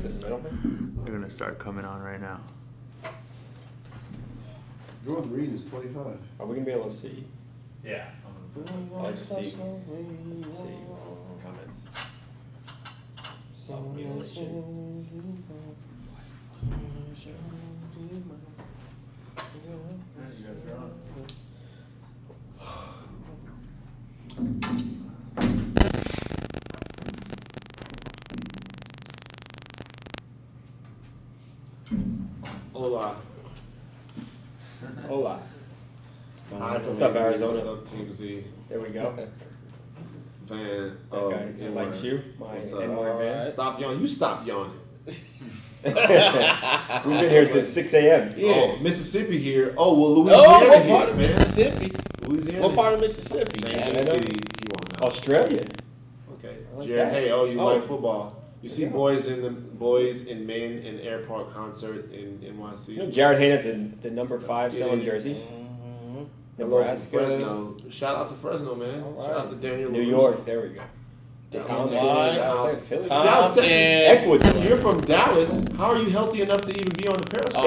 They're gonna start coming on right now. Jordan Reed is 25. Are we gonna be able to see? Yeah. I like to see comments. Hola. Hola. Hi from What's up, TMZ? Arizona? What's up, TMZ? There we go. Okay. Van. That likes you. My What's NY up? Van. Stop yawning. You stop yawning. We've been here since 6 a.m. Yeah. Oh, Mississippi here. Oh, well, Louisiana what here, part of man. Mississippi? Louisiana. What part of Mississippi? Kansas City, you want to know. Australia. Okay. like Jared, that. hey, you Oh. like football. You see Yeah. boys and men in Air Park concert in NYC. You know, Jared Haynes in the number 5 selling Yeah. jersey. Hello from Nebraska. Fresno. Shout out to Fresno, man. All right. Shout out to Daniel New LaRusso. York. There we go. Dallas, Compton, Texas. Dallas, Philly. Dallas, Texas. Ecuador. You're from Dallas. How are you healthy enough to even be on the Periscope?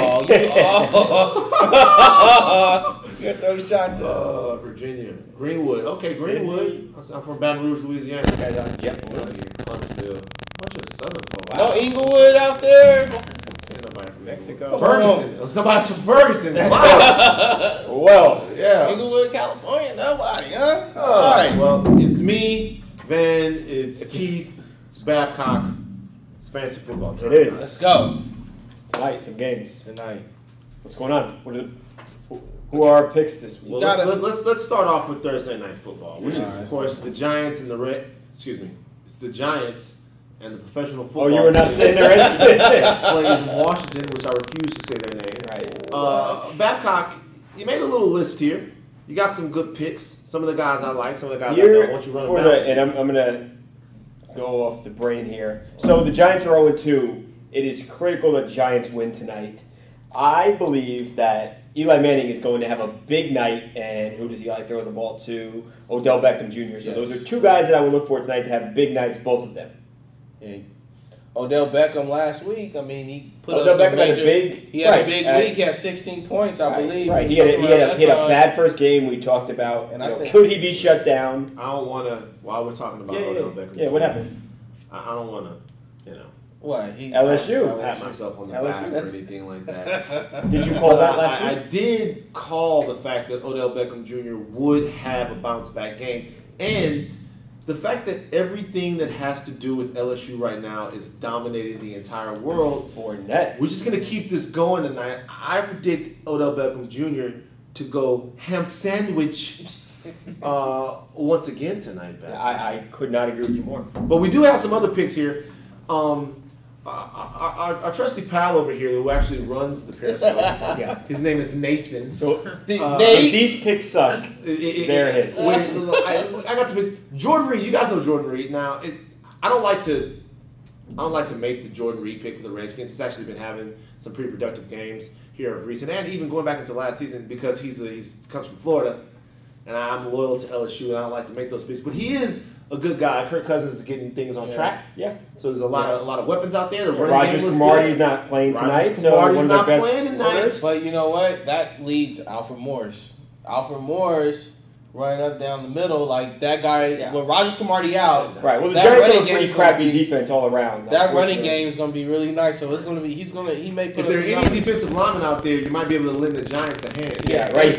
You got 30 shots up. Virginia. Greenwood. Okay, Greenwood. I'm from Baton Rouge, Louisiana. Guys on JetBlue. Out here. Huntsville. Bunch of southern folks. No Inglewood out there. Ain't nobody from Mexico. Ferguson. Oh, somebody's from Ferguson. Wow. Well, Yeah. Inglewood, California. Nobody, huh? All All right. right. Well, it's me, Van, it's Keith, it's Babcock, it's fantasy football time. it is. Let's go Tonight, some games. tonight. What's going on? Who are our picks this week? Well, gotta- let's start off with Thursday night football, which Yeah, is of that's course the Giants and the it's the Giants and the professional football. Oh, you were not team saying their anything. plays in Washington, which I refuse to say their name. Right. Babcock, you made a little list here. You got some good picks. Some of the guys I like, some of the guys I Here don't. Why don't you run for them down? and I'm gonna go off the brain here. So the Giants are 0-2. It is critical that Giants win tonight. I believe that Eli Manning is going to have a big night, and who does Eli throw the ball to? Odell Beckham Jr. So Yes. those are two guys that I would look for tonight to have big nights, both of them. Yeah. Odell Beckham last week. I mean, he put Odell up some Beckham had a major. big- He had right, a big right. week. He had 16 points, I believe. Right. or He had something a like that. bad first game we talked about. And I think- Could he be shut down? I don't want to. While we're talking about Yeah, Odell Beckham, yeah. What happened? I don't want to, What? He LSU. pat myself on the LSU. back or anything like that. Did you call that last I week? did call the fact that Odell Beckham Jr. would have a bounce back game, and the fact that everything that has to do with LSU right now is dominating the entire world. Fournette. We're just gonna keep this going tonight. I predict Odell Beckham Jr. to go ham sandwich once again tonight, Pat. I could not agree with you more. But we do have some other picks here. Our trusty pal over here who actually runs the Periscope. Yeah. His name is Nathan. So Nate? if these picks suck, they're his. I got the picks. Jordan Reed. You guys know Jordan Reed. Now, I don't like to make the Jordan Reed pick for the Redskins. He's actually been having some pretty productive games here of recent, and even going back into last season because he comes from Florida, and I'm loyal to LSU, and I don't like to make those picks. But he is a good guy. Kirk Cousins is getting things on track. Yeah. So there's a lot of weapons out there. The running Rogers game looks Cromartie's good. not playing tonight, Rogers so Cromartie's one of their not best playing tonight. runners. But you know what? That leads Alfred Morris. Alfred Morris running up down the middle like that guy. Yeah. With Rogers Cromartie out, Right. Well, the that Giants running have a pretty game's gonna crappy be- defense all around. that running unfortunately. game is going to be really nice. So it's going to be. He may put If us there are some any numbers. defensive linemen out there, you might be able to lend the Giants a hand. Yeah, Right.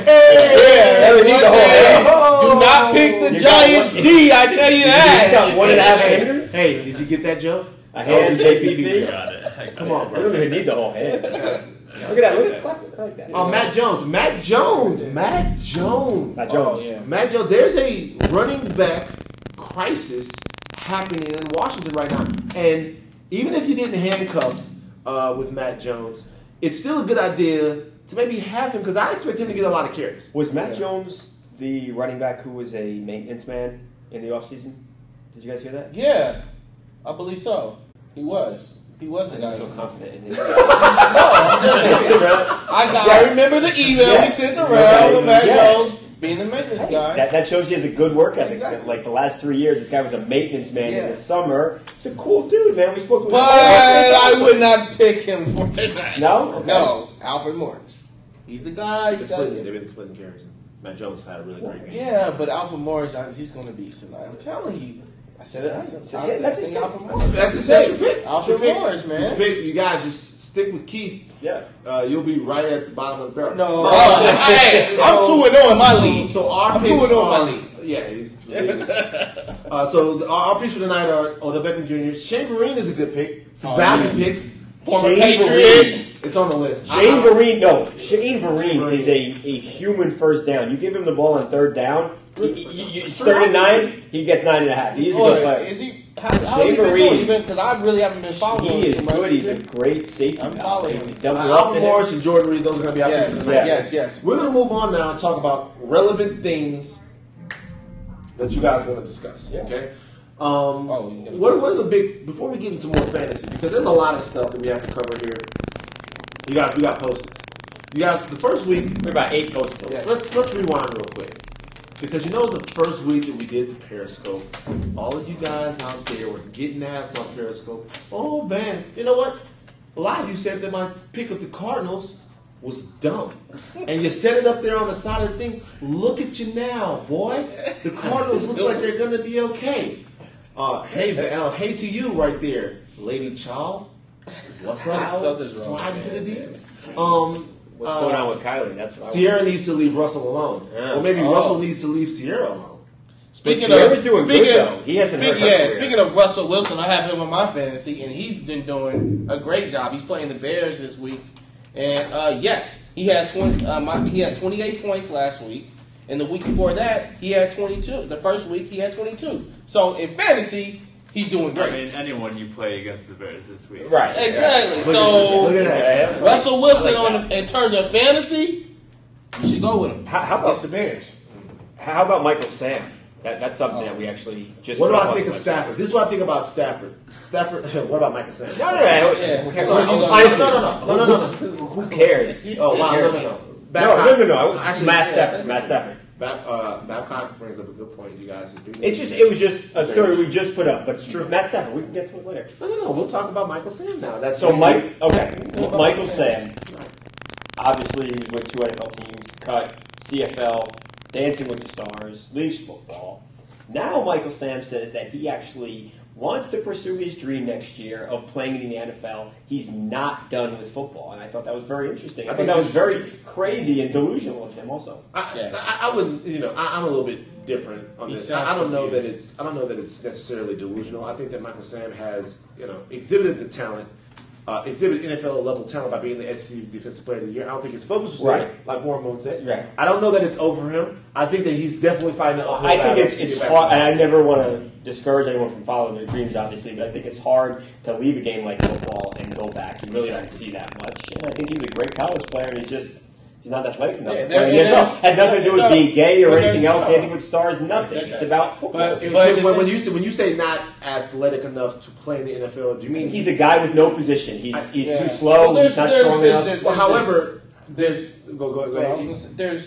Yeah, we need the whole hand. Do not pick the You got Giants one- D. I tell you You that. got 1.5 fingers. Hey, did you get that joke? A hand JPP. Got it. Come on, You bro. don't even need the whole hand. Look at that. Look at slap it like that. Matt Jones. Matt Jones. Matt Jones. Oh, yeah. Matt Jones. There's a running back crisis happening in Washington right now. And even if you didn't handcuff with Matt Jones, it's still a good idea to maybe have him because I expect him to get a lot of carries. Was Matt Jones the running back who was a maintenance man in the offseason? Did you guys hear that? Yeah, I believe so. He was. He was the guy. I'm so confident in him. I remember the email we sent around with Matt Jones being the maintenance guy. That shows he has a good work ethic. Exactly. Like the last 3 years, this guy was a maintenance man in the summer. He's a cool dude, man. We spoke to him. But I would not pick him for tonight. No? Okay. No, Alfred Morris. He's the guy. They've been splitting carries. Matt Jones had a really great game. Yeah, but Alfred Morris, he's going to be tonight. I'm telling you. I said it. That's his pick. Alfred Morris. That's a special pick. Alfred Morris, man. Just pick, you guys just stick with Keith. Yeah. You'll be right at the bottom of the barrel. No, hey, I'm 2-0 in my league. So our I'm picks 2-0 in my are- league. Yeah, he's. So our picks for tonight are Odell Beckham Jr. Shane Vereen is a good pick. It's a value pick. Former Shane Patriot. It's on the list. Shane Vereen is a human first down. You give him the ball on third down, it's 3rd and 9, he gets 9.5. He's a good player. Is he? How's he been doing? Because I really haven't been following him. He is too much. good. He's a great safety. I'm following him. Alfred Morris and Jordan Reed, those are going to be our picks for tonight. Yes. We're going to move on now and talk about relevant things that you guys want to discuss. Yeah. Okay. What are the big, before we get into more fantasy, because there's a lot of stuff that we have to cover here. You guys, we got postings. You guys, the first week, We're about 8 posts. yeah, let's rewind real quick. Because you know the first week that we did the Periscope, all of you guys out there were getting ass on Periscope. Oh man, you know what? A lot of you said that my pick of the Cardinals was dumb. And you set it up there on the side of the thing. Look at you now, boy. The Cardinals look like they're going to be okay. Hey to you right there, Lady Chow. What's up? Slide into the DMs. What's going on with Kylie? That's what Sierra needs to leave Russell alone. Yeah. Or maybe Russell needs to leave Sierra alone. Sierra's doing good, though. He hasn't hurt her career. Speaking of Russell Wilson, I have him on my fantasy, and he's been doing a great job. He's playing the Bears this week, and yes, he had 28 points last week, and the week before that he had 22. The first week he had 22. So in fantasy, he's doing great. I mean, anyone you play against the Bears this week. Right. Exactly. Look at that. Yeah, Russell Wilson, like in terms of fantasy, you should go with him. How against about the Bears? How about Michael Sam? That's something that we actually just. What do brought I up think of with. Stafford? This is what I think about Stafford. What about Michael Sanders? No. Yeah. Honestly, No. Who cares? Oh, wow. Who cares? No. It's Matt Stafford. Babcock brings up a good point, you guys. It was just a story we just put up, but it's true. Matt Stafford. We can get to it later. No. We'll talk about Michael Sam now. Michael Sam. Obviously, he was with 2 NFL teams, cut CFL, Dancing with the Stars, Leagues football. Now Michael Sam says that he actually wants to pursue his dream next year of playing in the NFL. He's not done with football, and I thought that was very interesting. I thought that was very crazy and delusional of him, also. I wouldn't. I'm a little bit different on this. I don't know that it's necessarily delusional. I think that Michael Sam has exhibited the talent. Exhibited NFL level talent by being the SEC Defensive Player of the Year. I don't think his focus was there, like Warren Moon said. Right. I don't know that it's over him. I think that he's definitely fighting an uphill I battle. think it's hard, and I never want to discourage anyone from following their dreams, obviously, but I think it's hard to leave a game like football and go back. You really don't see that much. And I think he's a great college player, and he's not athletic enough. Had nothing to do with being gay or anything else. Dancing with Stars, nothing. It's about football. When you say not athletic enough to play in the NFL, do you mean he's a guy with no position? He's too slow. He's not strong enough. However, go ahead.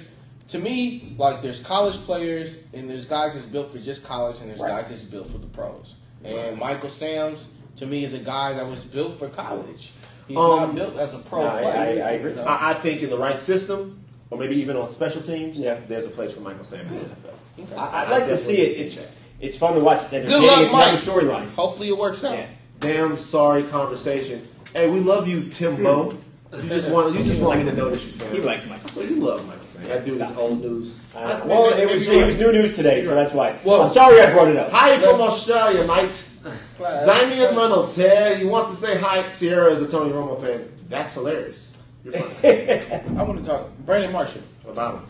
To me, there's college players and there's guys that's built for just college and there's guys that's built for the pros. And Michael Sams, to me, is a guy that was built for college. He's not built as a pro player. I agree. I think in the right system, or maybe even on special teams, there's a place for Michael Sam in the NFL. Okay. I'd like to see it. It's fun to watch. It's entertaining. Good luck, it's Mike. not a storyline. Hopefully it works out. Yeah. Damn sorry conversation. Hey, we love you, Timbo. You just want me to notice you, fam. He likes Michael. So you love Michael Sam. That dude is old news. Well, it was new news today, so that's why. Well, I'm sorry I brought it up. Hi from Australia, mate. Damian Reynolds here. He wants to say hi. Sierra is a Tony Romo fan. That's hilarious. You're fine. I want to talk Brandon Marshall. About him.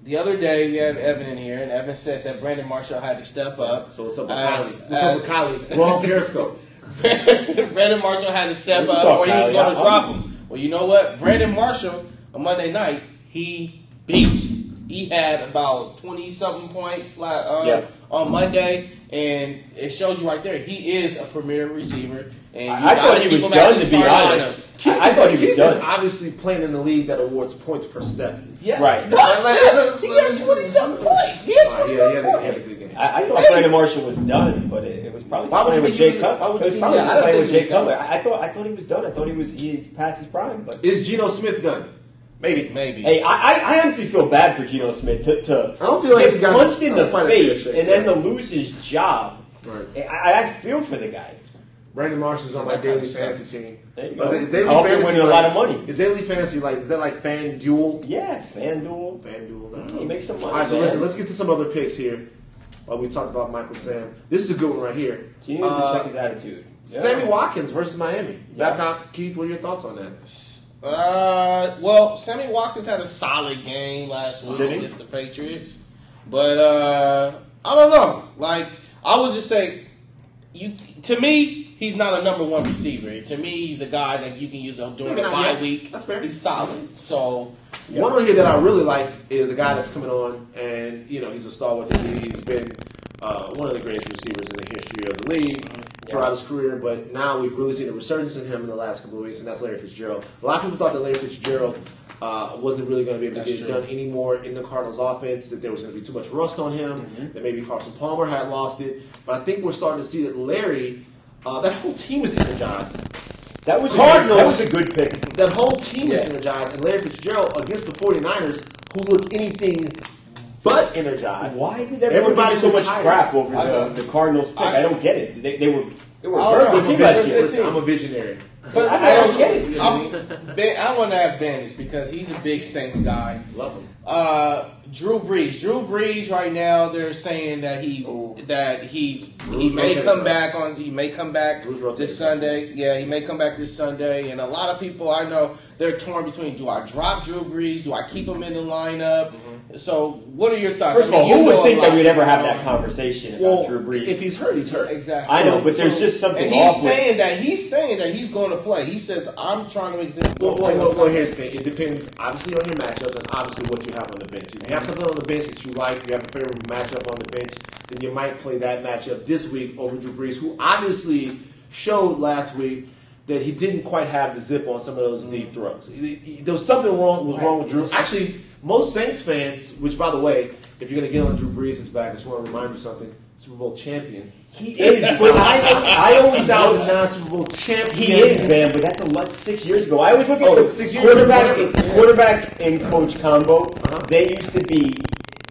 The other day we had Evan in here, and Evan said that Brandon Marshall had to step up. So what's up with Kylie? What's up with Kylie? Wrong Periscope. Brandon Marshall had to step up, or he was going to drop him. Well, you know what? Brandon Marshall on Monday night, he beast. He had about 20-something points on Monday, and it shows you right there he is a premier receiver. And I thought he was done, to be honest. I thought he was Keith done. is obviously playing in the league that awards points per step. Yeah, right. No, he had 20-something points. He had 20-something points. I thought Brandon Marshall was done, but it was probably playing with Jay Cutler. It was probably playing with Jay Cutler. I thought he was done. I thought he passed his prime. But is Geno Smith done? Maybe. Hey, I honestly feel bad for Geno Smith to I don't feel like he's got punched in the face and then to lose his job. Right. I feel for the guy. Brandon Marshall's on my daily fantasy team. There you go. Is daily I hope fantasy you're winning a lot of money. Is daily fantasy is that like FanDuel? Yeah, FanDuel. FanDuel. You make some money. All right, so listen, let's get to some other picks here. While we talked about Michael Sam, this is a good one right here. He needs to check his attitude. Sammy Watkins versus Miami. Babcock, Keith, what are your thoughts on that? Well, Sammy Watkins had a solid game last week against the Patriots, but I don't know. Like, I would just say, to me, he's not a number one receiver. To me, he's a guy that you can use during the bye week. That's fair. He's solid. So one on here that I really like is a guy that's coming on, and he's a star with the league. He's been one of the greatest receivers in the history of the league throughout his career, but now we've really seen a resurgence in him in the last couple of weeks, and that's Larry Fitzgerald. A lot of people thought that Larry Fitzgerald wasn't really going to be able to get it done anymore in the Cardinals' offense, that there was going to be too much rust on him, that maybe Carson Palmer had lost it. But I think we're starting to see that Larry, that whole team is energized. That was a good pick. That whole team is energized, and Larry Fitzgerald against the 49ers, who look anything but energized. Why did everybody give so much crap over the Cardinals pick? I don't get it. They were very good team last year. Listen, I'm a visionary. But I don't get it. I want to ask Bandage because he's a big Saints guy. Love him. Drew Brees right now they're saying that he may come back this Sunday. Yeah, he may come back this Sunday, and a lot of people I know they're torn between: do I drop Drew Brees? Do I keep him in the lineup? So, what are your thoughts? First of all, who would think that we'd ever have that conversation about Drew Brees? If he's hurt, he's hurt. Exactly. I know, but there's just something and off he's saying that he's going to play. He says, "I'm trying to make this." Well, here's the thing. It depends, obviously, on your matchup and obviously what you have on the bench. If you have something on the bench that you like, you have a favorable matchup on the bench, then you might play that matchup this week over Drew Brees, who obviously showed last week that he didn't quite have the zip on some of those deep throws. There was something wrong with Drew. Actually, most Saints fans, which, by the way, if you're going to get on Drew Brees' back, I just want to remind you something, Super Bowl champion. He is, but I always 2009 Super Bowl champion. He is, man, but that's 6 years ago. I always look at the quarterback and coach combo. They used to be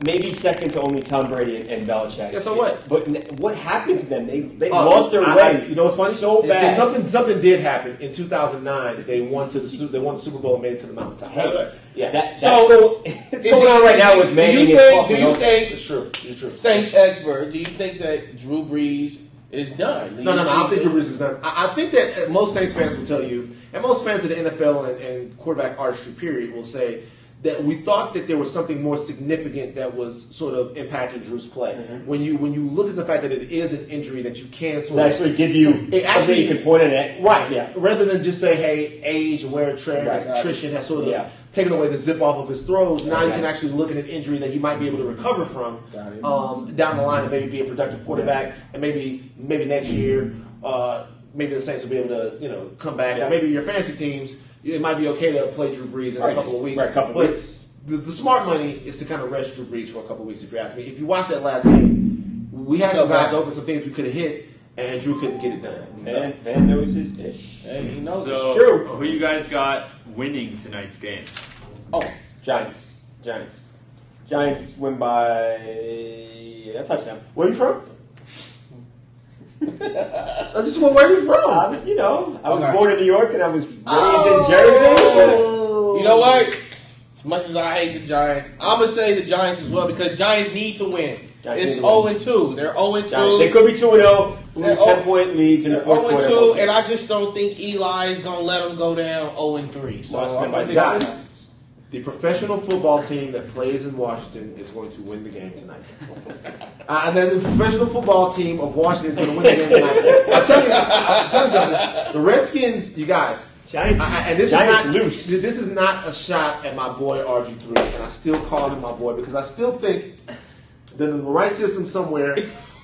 maybe second to only Tom Brady and Belichick. Yeah, so what? But what happened to them? They lost their way. You know what's funny? So bad. Something did happen in 2009. They won the Super Bowl and made it to the mountaintop. Hey, yeah. It's going on right now with Manning and Buffalo. Do you think it's true? It's true. Saints expert, do you think that Drew Brees is done? No, I don't think Drew Brees is done. I think that most Saints fans will tell you, and most fans of the NFL and quarterback artistry period will say that we thought that there was something more significant that was sort of impacting Drew's play. When you look at the fact that it is an injury that you can sort of actually give you something you can point at, right? Yeah. Rather than just say, hey, age and wear and tear and attrition has sort of taken away the zip off of his throws. Now you can actually look at an injury that he might be able to recover from down the line and maybe be a productive quarterback, and maybe next year, maybe the Saints will be able to come back, or maybe your fantasy teams. It might be okay to play Drew Brees in a couple of weeks. Right, a couple of weeks. The smart money is to kind of rest Drew Brees for a couple of weeks, if you ask me. If you watch that last game, we had some guys open, some things we could have hit, and Drew couldn't get it done. Van knows his dish. Hey, he knows it's true. Who you guys got winning tonight's game? Giants win by a touchdown. Where are you from? Where are you from? I was born in New York and I was raised in Jersey. You know what? As much as I hate the Giants, I'm going to say the Giants as well because Giants need to win. It's 0-2. They're 0-2. They could be 2-0. 10-point leads in the fourth quarter. 0-2, and I just don't think Eli is going to let them go down 0-3. So the professional football team that plays in Washington is going to win the game tonight. And then the professional football team of Washington is going to win the game tonight. I'll tell you something. The Redskins, you guys, Giants, and this Giants is not loose. This is not a shot at my boy RG3, and I still call him my boy because I still think that in the right system somewhere,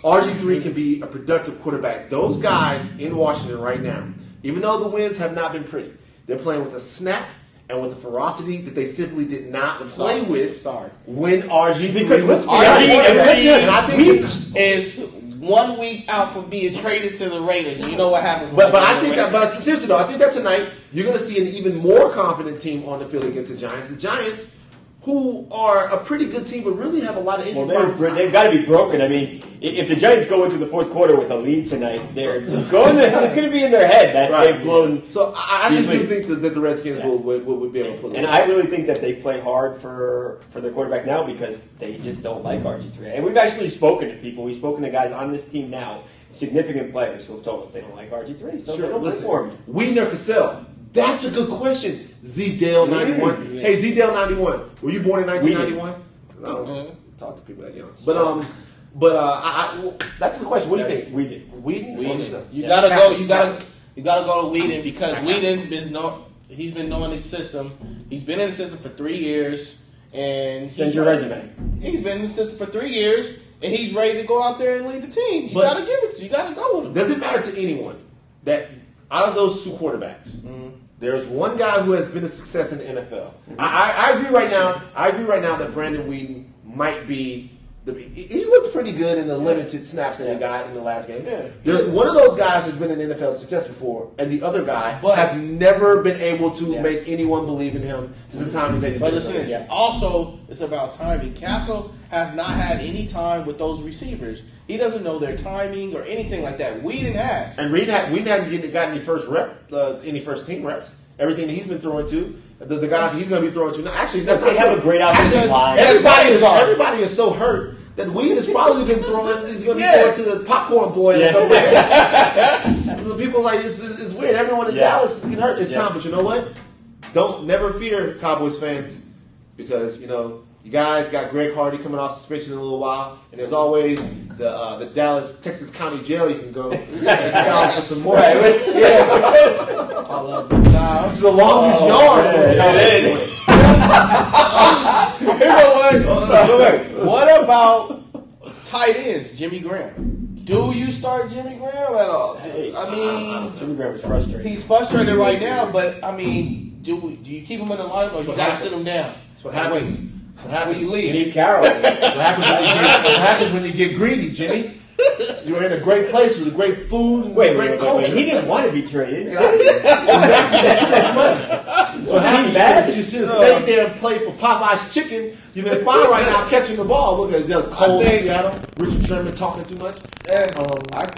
RG3 can be a productive quarterback. Those guys in Washington right now, even though the wins have not been pretty, they're playing with a snap and with a ferocity that they simply did not play with when RG3 Because was RG3 is 1 week out from being traded to the Raiders, and you know what happens. But I think that, but seriously though, I think that tonight you're going to see an even more confident team on the field against the Giants. The Giants, who are a pretty good team, but really have a lot of injury problems. They've got to be broken. I mean, if the Giants go into the fourth quarter with a lead tonight, it's going to be in their head that they've blown. So I just do think that the Redskins will be able to pull it. And I really think that they play hard for their quarterback now because they just don't like RG3. And we've actually spoken to people. We've spoken to guys on this team now, significant players who have told us they don't like RG3. So they don't play for him. Wiener Cassell. That's a good question. Z-Dale91. Hey, Z-Dale91. Were you born in 1991? No. Talk to people that young. But that's a good question. What do you think? Whedon? You gotta go. You gotta go to Whedon because he's been knowing the system. He's been in the system for 3 years, and send your resume. He's been in the system for 3 years, and he's ready to go out there and lead the team. You gotta give it. You gotta go with him. Does it matter to anyone that out of those two quarterbacks, there's one guy who has been a success in the NFL? I agree right now. That Brandon Whedon might be. He looked pretty good in the limited snaps that he got in the last game. One of those guys has been an NFL success before, and the other guy has never been able to make anyone believe in him since the time he's But listen, also it's about timing. Castle has not had any time with those receivers. He doesn't know their timing or anything like that. Whedon has. And Whedon hadn't gotten any first team reps. Everything that he's been throwing to, the guys he's going to be throwing to. Now, actually, that's they have a great offensive line. Everybody is so hurt that Whedon has probably been throwing. He's going to be throwing to the popcorn boy. So people like it's weird. Everyone in Dallas is getting hurt this time, but you know what? Never fear, Cowboys fans, because you guys got Greg Hardy coming off suspension in a little while, and there's always the Dallas Texas County Jail you can go and scout for some more. This is the longest yard. What about tight ends, Jimmy Graham? Do you start Jimmy Graham at all? I mean, Jimmy Graham is frustrated. He's frustrated right now, but I mean, do you keep him in the lineup or you got to sit him down? That's what happens. What happens when you leave? Steve Carroll. What happens when you get greedy, Jimmy? You're in a great place with great food and great culture. He didn't want to be traded. He was asking for too much money. So what happens is you should have stayed there and played for Popeye's chicken. You've been fine right now catching the ball. Look at Cole Seattle. Richard Sherman talking too much. I